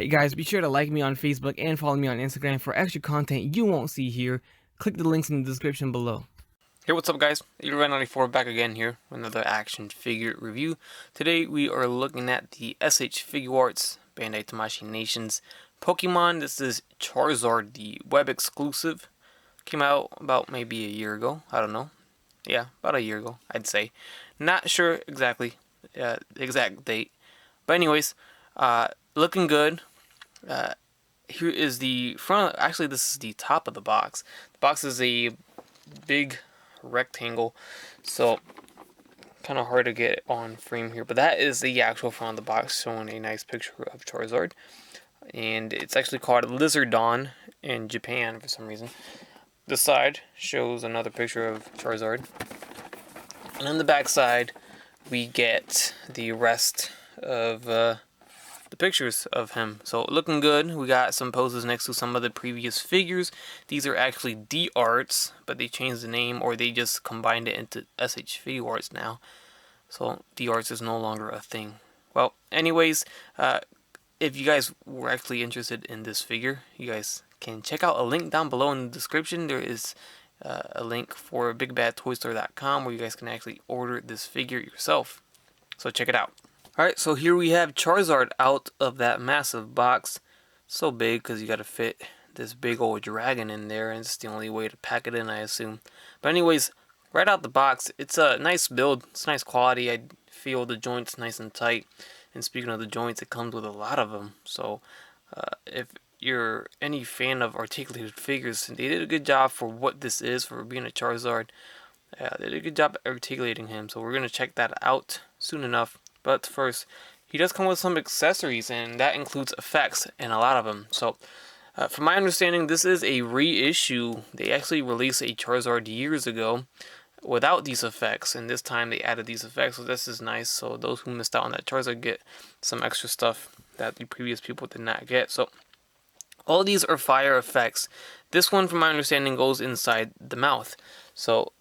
Hey guys, be sure to like me on Facebook and follow me on Instagram for extra content you won't see here. Click the links in the description below. Hey, what's up guys? Red94 back again here with another action figure review. Today we are looking at the SH Figuarts Bandai Tamashii Nations Pokemon. This is Charizard, the web exclusive. Came out about maybe a year ago. I don't know. Yeah, about a year ago, I'd say. Not sure exactly exact date. But anyways, looking good. Here is the front. Actually, this is the top of the box. The box is a big rectangle, so kind of hard to get on frame here. But that is the actual front of the box, showing a nice picture of Charizard. And it's actually called Lizardon in Japan for some reason. The side shows another picture of Charizard. And on the back side, we get the rest of the pictures of him. So looking good. We got some poses next to some of the previous figures. These are actually D-Arts, but they changed the name, or they just combined it into SH Figuarts now. So D-Arts is no longer a thing. Well, anyways, if you guys were actually interested in this figure, you guys can check out a link down below in the description. There is a link for bigbadtoystore.com where you guys can actually order this figure yourself. So check it out. Alright, so here we have Charizard out of that massive box. So big because you got to fit this big old dragon in there, and it's the only way to pack it in, I assume. But anyways, right out the box, it's a nice build. It's nice quality. I feel the joints nice and tight. And speaking of the joints, it comes with a lot of them. So if you're any fan of articulated figures, they did a good job for what this is, for being a Charizard. They did a good job articulating him. So we're going to check that out soon enough. But first, he does come with some accessories, and that includes effects, and a lot of them. So, from my understanding, this is a reissue. They actually released a Charizard years ago without these effects, and this time they added these effects, so this is nice. So those who missed out on that Charizard get some extra stuff that the previous people did not get. So all these are fire effects. This one, from my understanding, goes inside the mouth. So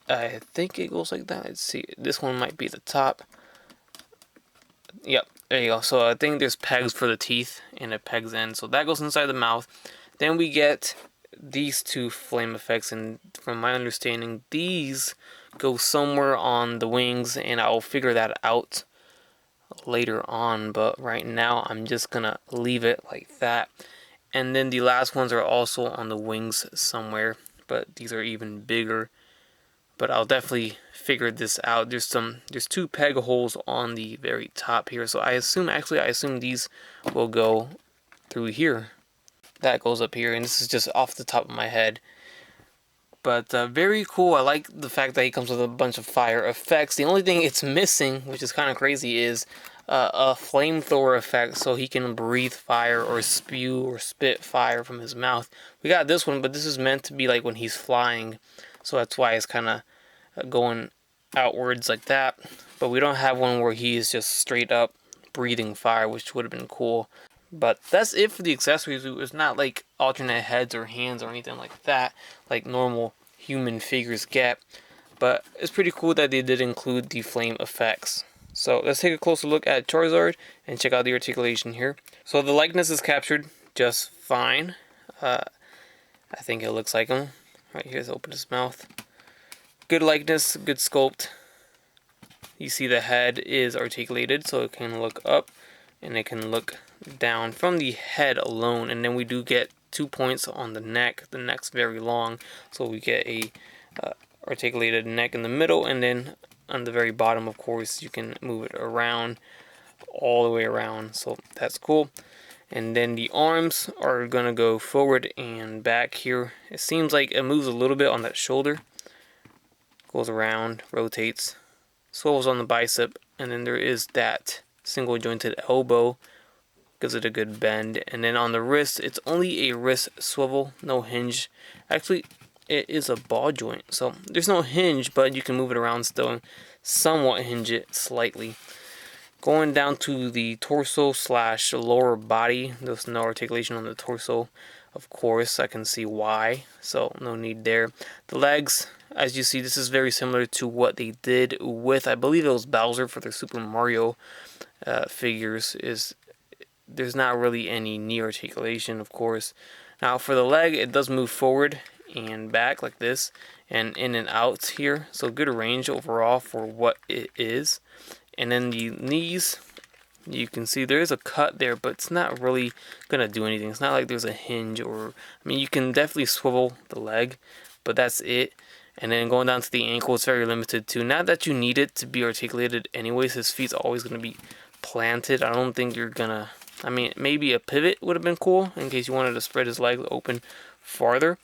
I think it goes like that. Let's see. This one might be the top. Yep, there you go. So I think there's pegs for the teeth, and it pegs in. So that goes inside the mouth. Then we get these two flame effects, and from my understanding, these go somewhere on the wings, and I'll figure that out later on. But right now, I'm just gonna leave it like that. And then the last ones are also on the wings somewhere, but these are even bigger. But I'll definitely figure this out. There's two peg holes on the very top here. So I assume these will go through here. That goes up here, and this is just off the top of my head. But very cool. I like the fact that he comes with a bunch of fire effects. The only thing it's missing, which is kind of crazy, is a flamethrower effect, so he can breathe fire or spew or spit fire from his mouth. We got this one, but this is meant to be like when he's flying. So that's why it's kind of going outwards like that. But we don't have one where he is just straight up breathing fire, which would have been cool. But that's it for the accessories. It's not like alternate heads or hands or anything like that, like normal human figures get. But it's pretty cool that they did include the flame effects. So let's take a closer look at Charizard and check out the articulation here. So the likeness is captured just fine. I think it looks like him. Right here, let's open his mouth. Good likeness, good sculpt. You see the head is articulated, so it can look up and it can look down from the head alone. And then we do get 2 points on the neck. The neck's very long, so we get a articulated neck in the middle, and then on the very bottom, of course, you can move it around, all the way around. So that's cool. And then the arms are gonna go forward and back here. It seems like it moves a little bit on that shoulder. Goes around, rotates, swivels on the bicep, and then there is that single jointed elbow. Gives it a good bend. And then on the wrist, it's only a wrist swivel, no hinge. Actually, it is a ball joint, so there's no hinge, but you can move it around still and somewhat hinge it slightly. Going down to the torso / lower body, there's no articulation on the torso. Of course, I can see why, so no need there. The legs, as you see, this is very similar to what they did with, I believe it was Bowser for their Super Mario figures. Is there's not really any knee articulation, of course. Now for the leg, it does move forward and back like this, and in and out here, so good range overall for what it is. And then the knees, you can see there is a cut there, but it's not really gonna do anything. It's not like there's a hinge, or I mean, you can definitely swivel the leg, but that's it. And then going down to the ankle, it's very limited too. Not that you need it to be articulated anyways. His feet's always gonna be planted. I don't think you're gonna, I mean, maybe a pivot would have been cool in case you wanted to spread his leg open farther.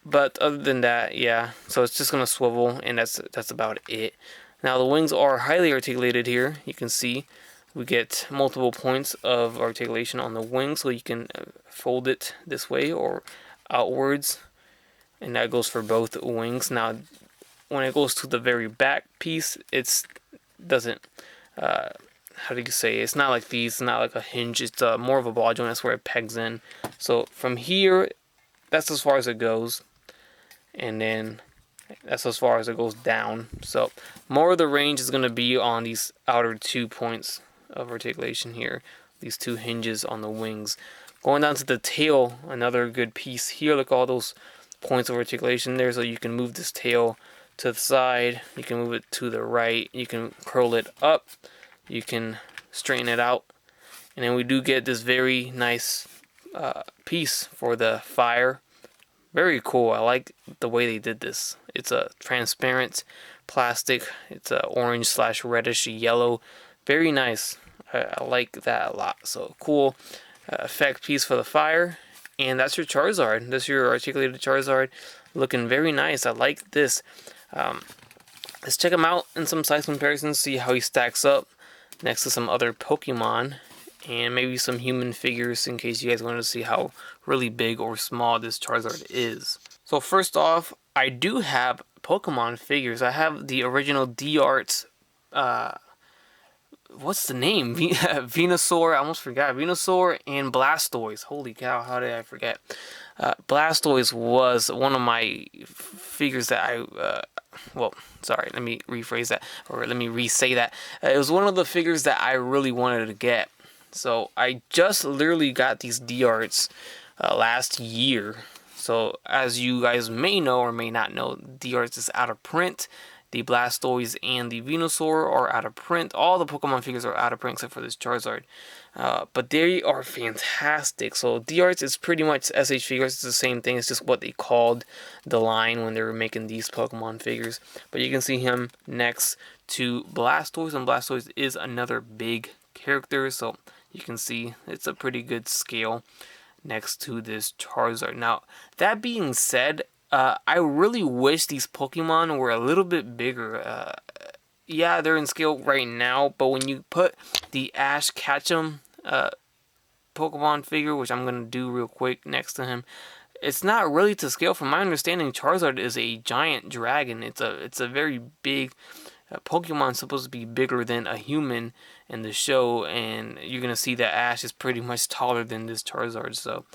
But other than that, yeah, so it's just gonna swivel, and that's about it. Now the wings are highly articulated here. You can see we get multiple points of articulation on the wing, so you can fold it this way or outwards, and that goes for both wings. Now when it goes to the very back piece, it's doesn't how do you say, it's not like these, it's not like a hinge, it's more of a ball joint. That's where it pegs in. So from here, that's as far as it goes, and then that's as far as it goes down. So more of the range is going to be on these outer 2 points of articulation here, these 2 hinges on the wings. Going down to the tail, another good piece here. Look at all those points of articulation there, so you can move this tail to the side, you can move it to the right, you can curl it up, you can straighten it out, and then we do get this very nice piece for the fire. Very cool. I like the way they did this. It's a transparent plastic. It's a orange / reddish yellow. Very nice. I like that a lot. So cool effect piece for the fire. And that's your Charizard. That's your articulated Charizard. Looking very nice. I like this. Let's check him out in some size comparisons. See how he stacks up next to some other Pokemon. And maybe some human figures in case you guys want to see how really big or small this Charizard is. So first off, I do have Pokemon figures. I have the original D-Arts, what's the name? Venusaur, I almost forgot. Venusaur and Blastoise. Holy cow, how did I forget? Blastoise was one of my figures that I, well, sorry, let me rephrase that, or let me re-say that. It was one of the figures that I really wanted to get. So I just literally got these D-Arts last year. So as you guys may know or may not know, D-Arts is out of print. The Blastoise and the Venusaur are out of print. All the Pokemon figures are out of print except for this Charizard. But they are fantastic. So D-Arts is pretty much SH Figures. It's the same thing. It's just what they called the line when they were making these Pokemon figures. But you can see him next to Blastoise. And Blastoise is another big character. So you can see it's a pretty good scale next to this Charizard. Now, that being said, I really wish these Pokemon were a little bit bigger. Yeah, they're in scale right now, but when you put the Ash Ketchum Pokemon figure, which I'm going to do real quick next to him, it's not really to scale. From my understanding, Charizard is a giant dragon. It's a very big Pokemon, supposed to be bigger than a human in the show, and you're going to see that Ash is pretty much taller than this Charizard, so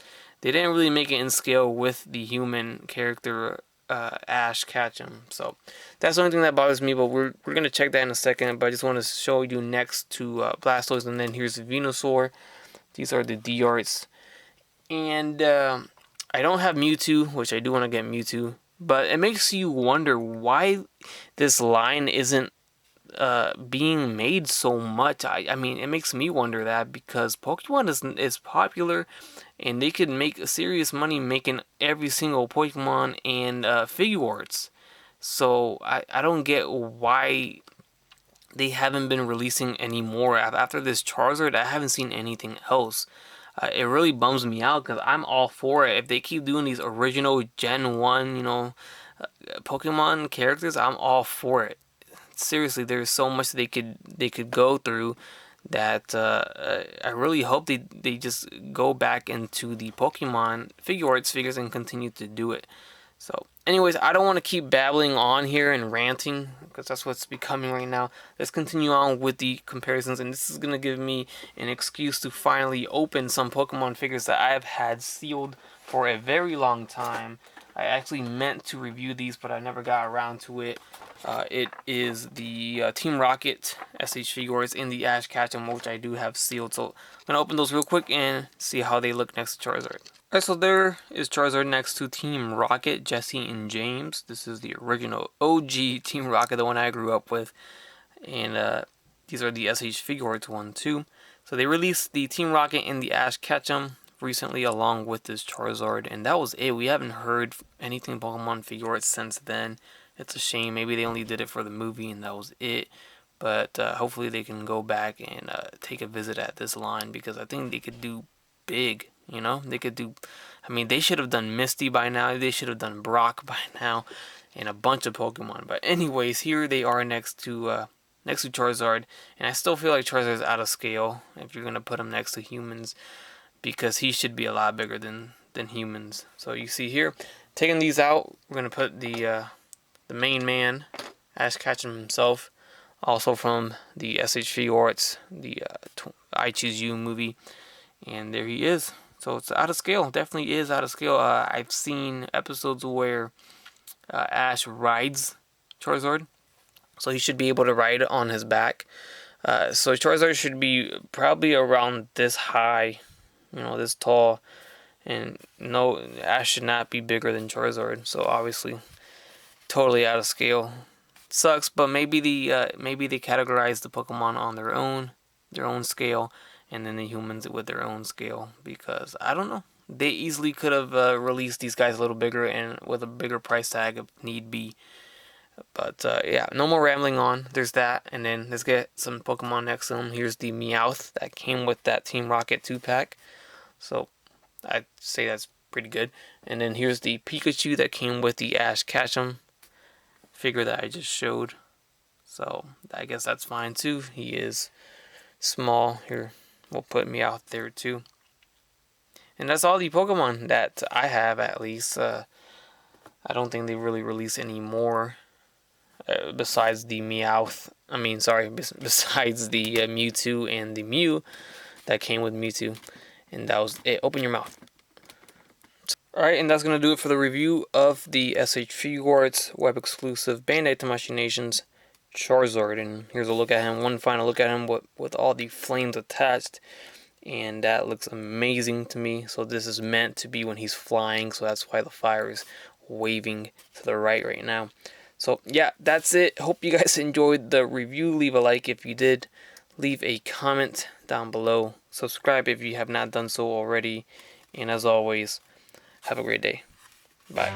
they didn't really make it in scale with the human character Ash Ketchum. So that's the only thing that bothers me, but we're going to check that in a second. But I just want to show you next to Blastoise, and then here's Venusaur. These are the D-Arts. And I don't have Mewtwo, which I do want to get Mewtwo. But it makes you wonder why this line isn't being made so much. I mean, it makes me wonder that, because Pokemon is popular, and they could make serious money making every single Pokemon and Figuarts. So I don't get why they haven't been releasing any more. After this Charizard, I haven't seen anything else. It really bums me out, because I'm all for it. If they keep doing these original Gen 1, Pokemon characters, I'm all for it. Seriously, there's so much they could go through that I really hope they just go back into the Pokemon Figuarts figures and continue to do it. So anyways, I don't want to keep babbling on here and ranting, because that's what's becoming right now. Let's continue on with the comparisons, and this is going to give me an excuse to finally open some Pokemon figures that I've had sealed for a very long time. I actually meant to review these, but I never got around to it. It is the Team Rocket SH Figuarts in the Ash Ketchum, which I do have sealed. So I'm gonna open those real quick and see how they look next to Charizard. Alright, so there is Charizard next to Team Rocket, Jesse and James. This is the original OG Team Rocket, the one I grew up with. And these are the SH Figuarts 1, 2. So they released the Team Rocket in the Ash Ketchum recently along with this Charizard, and that was it. We haven't heard anything Pokemon Figuarts since then. It's a shame. Maybe they only did it for the movie and that was it. But hopefully they can go back and take a visit at this line, because I think they could do big. You know, they could do. I mean, they should have done Misty by now. They should have done Brock by now, and a bunch of Pokemon. But anyways, here they are next to Charizard, and I still feel like Charizard's out of scale if you're gonna put him next to humans, because he should be a lot bigger than humans. So you see here, taking these out, we're gonna put the main man, Ash Ketchum himself, also from the SH Figuarts, the I Choose You movie, and there he is. So it's out of scale, definitely is out of scale. I've seen episodes where Ash rides Charizard, so he should be able to ride on his back. So Charizard should be probably around this high, you know, this tall, and no, Ash should not be bigger than Charizard. So obviously, totally out of scale. Sucks, but maybe they categorize the Pokemon on their own scale, and then the humans with their own scale, because I don't know. They easily could have released these guys a little bigger and with a bigger price tag if need be. But yeah, no more rambling on. There's that, and then let's get some Pokemon next to them. Here's the Meowth that came with that Team Rocket 2-pack. So I'd say that's pretty good. And then here's the Pikachu that came with the Ash Ketchum figure that I just showed. So I guess that's fine too. He is small. Here, we'll put Meowth there too. And that's all the Pokemon that I have, at least. I don't think they really release any more besides the Meowth. I mean, sorry, besides the Mewtwo and the Mew that came with Mewtwo. And that was it. Open your mouth. Alright, and that's going to do it for the review of the SH Figuarts web exclusive Bandai Tamashii Nations Charizard. And here's a look at him, one final look at him with all the flames attached. And that looks amazing to me. So this is meant to be when he's flying, so that's why the fire is waving to the right now. So yeah, that's it. Hope you guys enjoyed the review. Leave a like if you did. Leave a comment down below. Subscribe if you have not done so already. And as always, have a great day. Bye.